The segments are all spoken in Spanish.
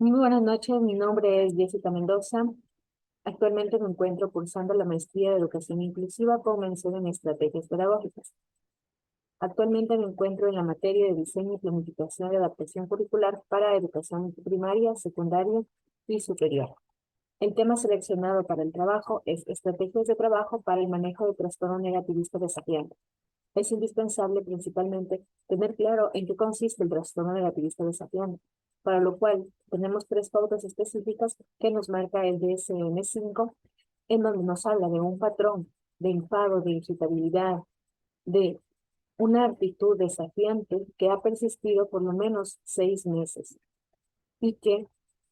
Muy buenas noches, mi nombre es Jessica Mendoza. Actualmente me encuentro cursando la maestría de Educación Inclusiva con mención en estrategias pedagógicas. Actualmente me encuentro en la materia de diseño y planificación de adaptación curricular para educación primaria, secundaria y superior. El tema seleccionado para el trabajo es estrategias de trabajo para el manejo de trastorno negativista desafiante. Es indispensable principalmente tener claro en qué consiste el trastorno negativista desafiante, para lo cual tenemos tres pautas específicas que nos marca el DSM-5, en donde nos habla de un patrón de enfado, de irritabilidad, de una actitud desafiante que ha persistido por lo menos 6 meses y que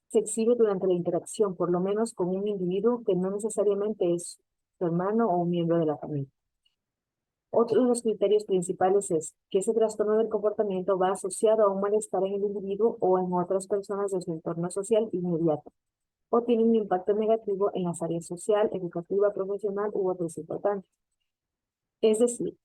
se exhibe durante la interacción, por lo menos con un individuo que no necesariamente es su hermano o un miembro de la familia. Otro de los criterios principales es que ese trastorno del comportamiento va asociado a un malestar en el individuo o en otras personas de su entorno social inmediato, o tiene un impacto negativo en las áreas social, educativa, profesional u otros importantes. Es decir,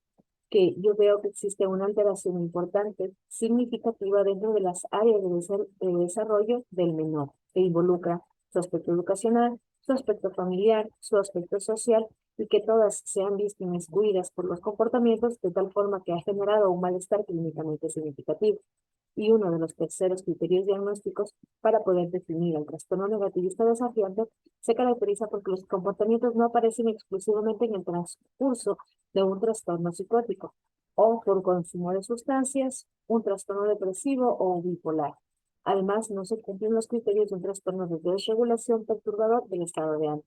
que yo veo que existe una alteración importante, significativa dentro de las áreas de desarrollo del menor, que involucra su aspecto educacional, su aspecto familiar, su aspecto social, y que todas sean vistas y inmiscuidas por los comportamientos de tal forma que ha generado un malestar clínicamente significativo. Y uno de los terceros criterios diagnósticos para poder definir el trastorno negativista desafiante se caracteriza porque los comportamientos no aparecen exclusivamente en el transcurso de un trastorno psicótico o por consumo de sustancias, un trastorno depresivo o bipolar. Además, no se cumplen los criterios de un trastorno de desregulación perturbador del estado de ánimo.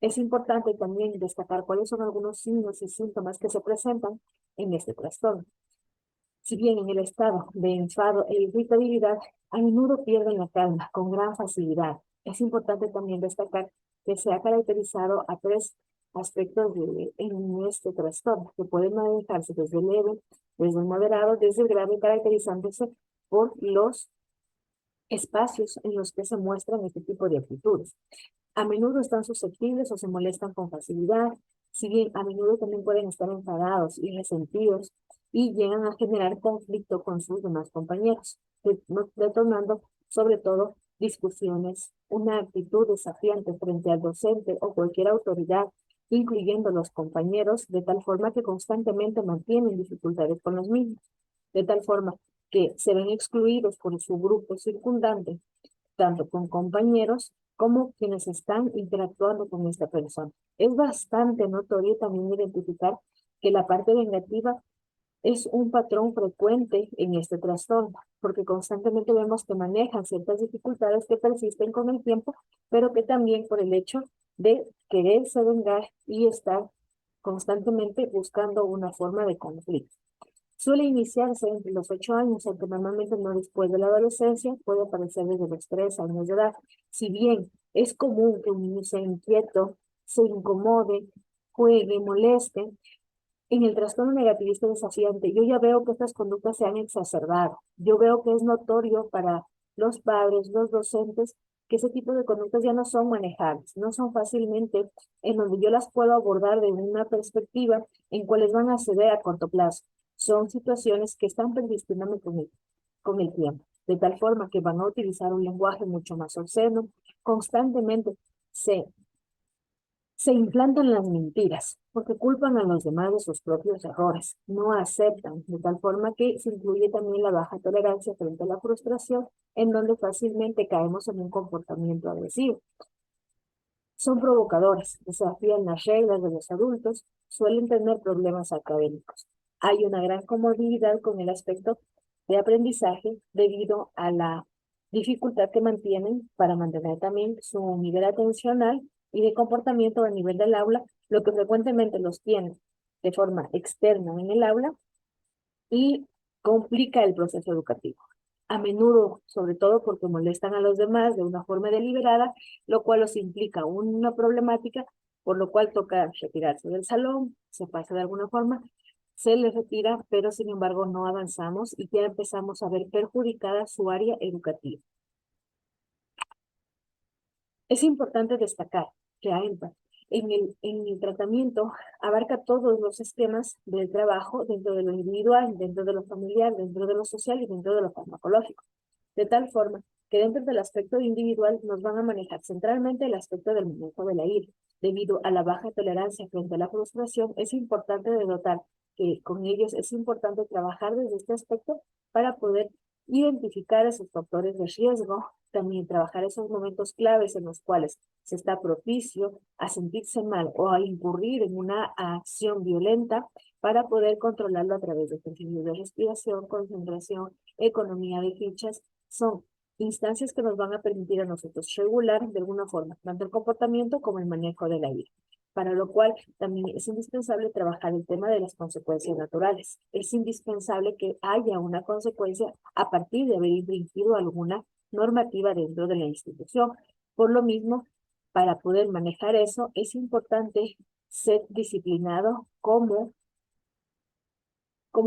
Es importante también destacar cuáles son algunos signos y síntomas que se presentan en este trastorno. Si bien en el estado de enfado e irritabilidad, a menudo pierden la calma con gran facilidad. Es importante también destacar que se ha caracterizado a tres aspectos en este trastorno, que pueden manejarse desde leve, desde el moderado, desde el grave, caracterizándose por los espacios en los que se muestran este tipo de actitudes. A menudo están susceptibles o se molestan con facilidad, si bien a menudo también pueden estar enfadados y resentidos y llegan a generar conflicto con sus demás compañeros, detonando sobre todo discusiones, una actitud desafiante frente al docente o cualquier autoridad, incluyendo los compañeros, de tal forma que constantemente mantienen dificultades con los mismos, de tal forma que se ven excluidos por su grupo circundante, tanto con compañeros como quienes están interactuando con esta persona. Es bastante notorio también identificar que la parte vengativa es un patrón frecuente en este trastorno, porque constantemente vemos que manejan ciertas dificultades que persisten con el tiempo, pero que también por el hecho de quererse vengar y estar constantemente buscando una forma de conflicto. Suele iniciarse entre los 8 años, aunque normalmente no después de la adolescencia, puede aparecer desde los 3 años de edad. Si bien es común que un niño sea inquieto, se incomode, juegue, moleste, en el trastorno negativista desafiante, yo ya veo que estas conductas se han exacerbado. Yo veo que es notorio para los padres, los docentes, que ese tipo de conductas ya no son manejables, no son fácilmente en donde yo las puedo abordar de una perspectiva en cuales van a ceder a corto plazo. Son situaciones que están persistiendo con el tiempo, de tal forma que van a utilizar un lenguaje mucho más obsceno, constantemente se se implantan las mentiras, porque culpan a los demás de sus propios errores, no aceptan, de tal forma que se incluye también la baja tolerancia frente a la frustración, en donde fácilmente caemos en un comportamiento agresivo. Son provocadores, desafían las reglas de los adultos, suelen tener problemas académicos. Hay una gran comodidad con el aspecto de aprendizaje debido a la dificultad que mantienen para mantener también su nivel atencional y de comportamiento a nivel del aula, lo que frecuentemente los tiene de forma externa en el aula y complica el proceso educativo. A menudo, sobre todo porque molestan a los demás de una forma deliberada, lo cual los implica una problemática, por lo cual toca retirarse del salón, se pasa de alguna forma, se les retira, pero sin embargo no avanzamos y ya empezamos a ver perjudicada su área educativa. Es importante destacar que AEMPA en el tratamiento abarca todos los esquemas del trabajo dentro de lo individual, dentro de lo familiar, dentro de lo social y dentro de lo farmacológico. De tal forma que dentro del aspecto individual nos van a manejar centralmente el aspecto del manejo de la ira. Debido a la baja tolerancia frente a la frustración, es importante denotar que con ellos es importante trabajar desde este aspecto para poder identificar esos factores de riesgo, también trabajar esos momentos claves en los cuales se está propicio a sentirse mal o a incurrir en una acción violenta para poder controlarlo a través de ejercicios de respiración, concentración, economía de fichas. Son instancias que nos van a permitir a nosotros regular de alguna forma tanto el comportamiento como el manejo de la ira, para lo cual también es indispensable trabajar el tema de las consecuencias naturales. Es indispensable que haya una consecuencia a partir de haber infringido alguna normativa dentro de la institución. Por lo mismo, para poder manejar eso, es importante ser disciplinado como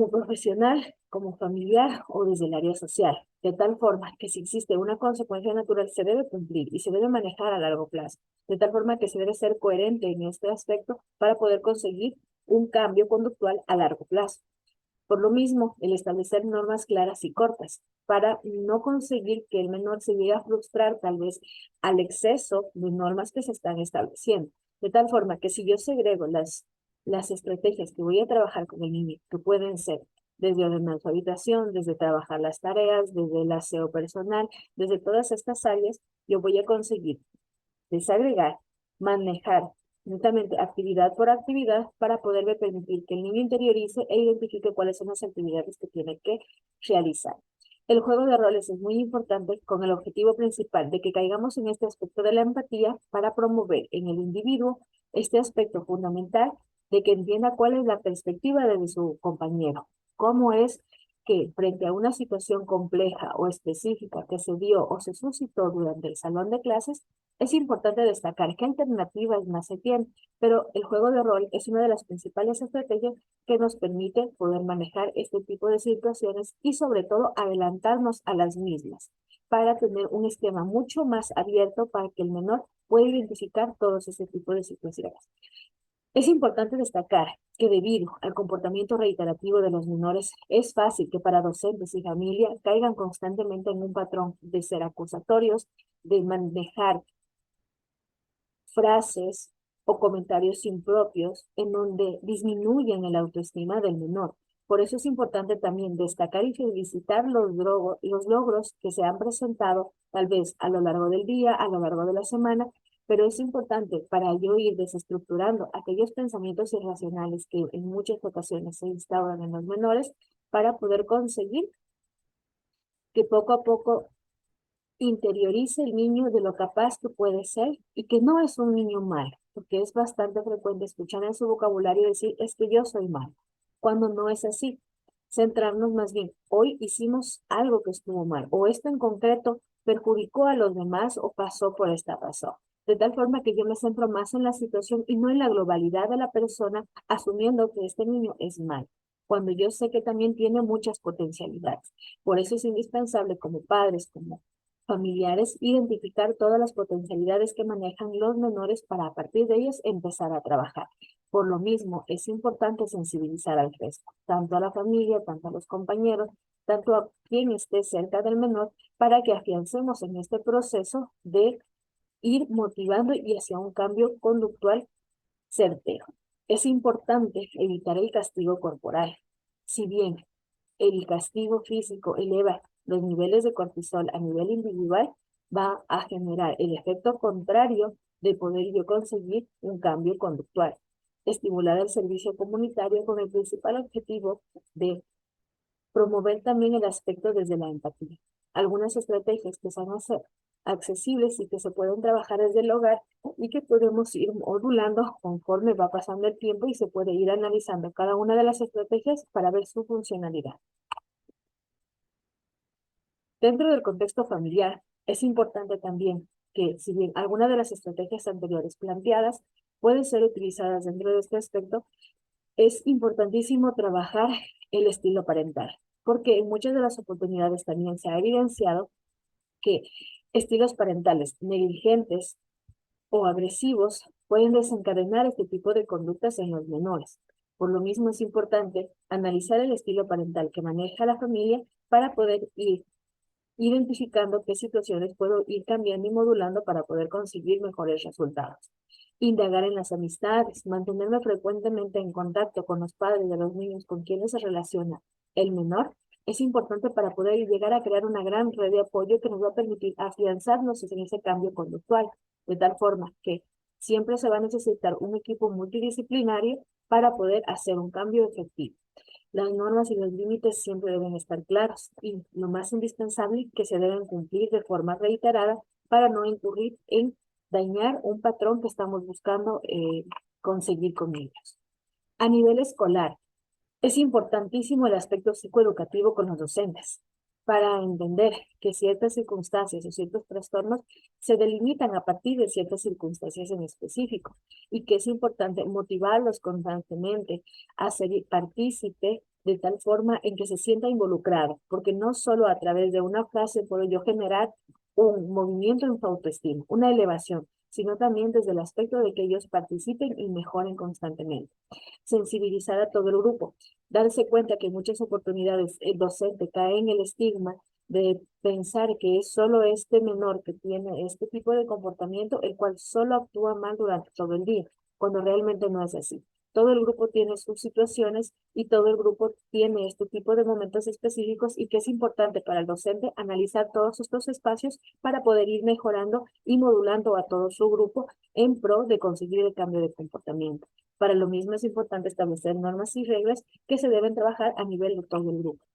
profesional, como familiar o desde el área social, de tal forma que si existe una consecuencia natural se debe cumplir y se debe manejar a largo plazo, de tal forma que se debe ser coherente en este aspecto para poder conseguir un cambio conductual a largo plazo. Por lo mismo, el establecer normas claras y cortas para no conseguir que el menor se llegue a frustrar tal vez al exceso de normas que se están estableciendo. De tal forma que si yo segrego las estrategias que voy a trabajar con el niño, que pueden ser desde ordenar su habitación, desde trabajar las tareas, desde el aseo personal, desde todas estas áreas, yo voy a conseguir desagregar, manejar netamente actividad por actividad para poderle permitir que el niño interiorice e identifique cuáles son las actividades que tiene que realizar. El juego de roles es muy importante con el objetivo principal de que caigamos en este aspecto de la empatía para promover en el individuo este aspecto fundamental de que entienda cuál es la perspectiva de su compañero, cómo es que frente a una situación compleja o específica que se dio o se suscitó durante el salón de clases, es importante destacar qué alternativas más se tienen, pero el juego de rol es una de las principales estrategias que nos permite poder manejar este tipo de situaciones y sobre todo adelantarnos a las mismas para tener un esquema mucho más abierto para que el menor pueda identificar todos ese tipo de situaciones. Es importante destacar que debido al comportamiento reiterativo de los menores, es fácil que para docentes y familia caigan constantemente en un patrón de ser acusatorios, de manejar frases o comentarios impropios en donde disminuyen el autoestima del menor. Por eso es importante también destacar y felicitar los logros que se han presentado tal vez a lo largo del día, a lo largo de la semana, pero es importante para yo ir desestructurando aquellos pensamientos irracionales que en muchas ocasiones se instauran en los menores para poder conseguir que poco a poco interiorice el niño de lo capaz que puede ser y que no es un niño malo, porque es bastante frecuente escuchar en su vocabulario decir es que yo soy malo, cuando no es así. Centrarnos más bien, hoy hicimos algo que estuvo mal, o esto en concreto perjudicó a los demás o pasó por esta razón. De tal forma que yo me centro más en la situación y no en la globalidad de la persona, asumiendo que este niño es malo, cuando yo sé que también tiene muchas potencialidades. Por eso es indispensable como padres, como familiares, identificar todas las potencialidades que manejan los menores para a partir de ellas empezar a trabajar. Por lo mismo, es importante sensibilizar al resto, tanto a la familia, tanto a los compañeros, tanto a quien esté cerca del menor, para que afiancemos en este proceso de ir motivando y hacia un cambio conductual certero. Es importante evitar el castigo corporal. Si bien el castigo físico eleva los niveles de cortisol a nivel individual, va a generar el efecto contrario de poder yo conseguir un cambio conductual. Estimular el servicio comunitario con el principal objetivo de promover también el aspecto desde la empatía. Algunas estrategias que son accesibles y que se pueden trabajar desde el hogar y que podemos ir modulando conforme va pasando el tiempo y se puede ir analizando cada una de las estrategias para ver su funcionalidad. Dentro del contexto familiar, es importante también que, si bien algunas de las estrategias anteriores planteadas pueden ser utilizadas dentro de este aspecto, es importantísimo trabajar el estilo parental, porque en muchas de las oportunidades también se ha evidenciado que estilos parentales negligentes o agresivos pueden desencadenar este tipo de conductas en los menores. Por lo mismo es importante analizar el estilo parental que maneja la familia para poder ir identificando qué situaciones puedo ir cambiando y modulando para poder conseguir mejores resultados. Indagar en las amistades, mantenerme frecuentemente en contacto con los padres de los niños con quienes se relaciona el menor, es importante para poder llegar a crear una gran red de apoyo que nos va a permitir afianzarnos en ese cambio conductual, de tal forma que siempre se va a necesitar un equipo multidisciplinario para poder hacer un cambio efectivo. Las normas y los límites siempre deben estar claros y lo más indispensable que se deben cumplir de forma reiterada para no incurrir en dañar un patrón que estamos buscando conseguir con ellos. A nivel escolar, es importantísimo el aspecto psicoeducativo con los docentes para entender que ciertas circunstancias o ciertos trastornos se delimitan a partir de ciertas circunstancias en específico y que es importante motivarlos constantemente a ser partícipe de tal forma en que se sienta involucrado, porque no solo a través de una frase puedo yo generar un movimiento en su autoestima, una elevación, sino también desde el aspecto de que ellos participen y mejoren constantemente. Sensibilizar a todo el grupo, darse cuenta que en muchas oportunidades el docente cae en el estigma de pensar que es solo este menor que tiene este tipo de comportamiento, el cual solo actúa mal durante todo el día, cuando realmente no es así. Todo el grupo tiene sus situaciones y todo el grupo tiene este tipo de momentos específicos y que es importante para el docente analizar todos estos espacios para poder ir mejorando y modulando a todo su grupo en pro de conseguir el cambio de comportamiento. Para lo mismo es importante establecer normas y reglas que se deben trabajar a nivel de todo el grupo.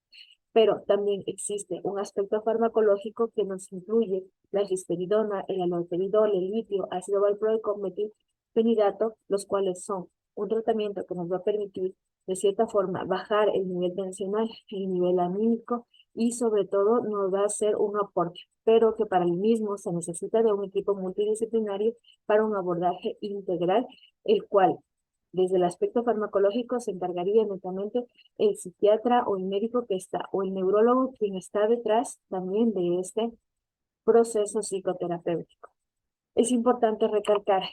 Pero también existe un aspecto farmacológico que nos incluye la risperidona, el haloperidol, el litio, ácido valproico, metilfenidato, los cuales son un tratamiento que nos va a permitir, de cierta forma, bajar el nivel tensional, el nivel anímico y sobre todo nos va a hacer un aporte, pero que para el mismo se necesita de un equipo multidisciplinario para un abordaje integral, el cual desde el aspecto farmacológico se encargaría netamente el psiquiatra o el médico que está, o el neurólogo quien está detrás también de este proceso psicoterapéutico. Es importante recalcar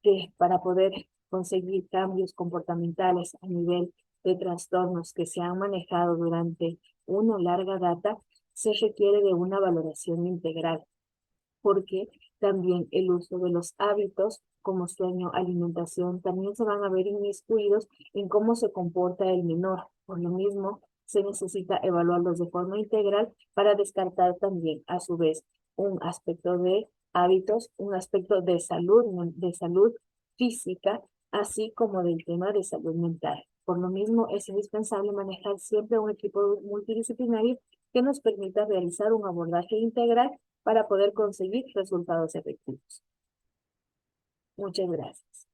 que para poder conseguir cambios comportamentales a nivel de trastornos que se han manejado durante una larga data, se requiere de una valoración integral porque también el uso de los hábitos como sueño, alimentación, también se van a ver inmiscuidos en cómo se comporta el menor. Por lo mismo, se necesita evaluarlos de forma integral para descartar también, a su vez, un aspecto de hábitos, un aspecto de salud física, así como del tema de salud mental. Por lo mismo, es indispensable manejar siempre un equipo multidisciplinario que nos permita realizar un abordaje integral para poder conseguir resultados efectivos. Muchas gracias.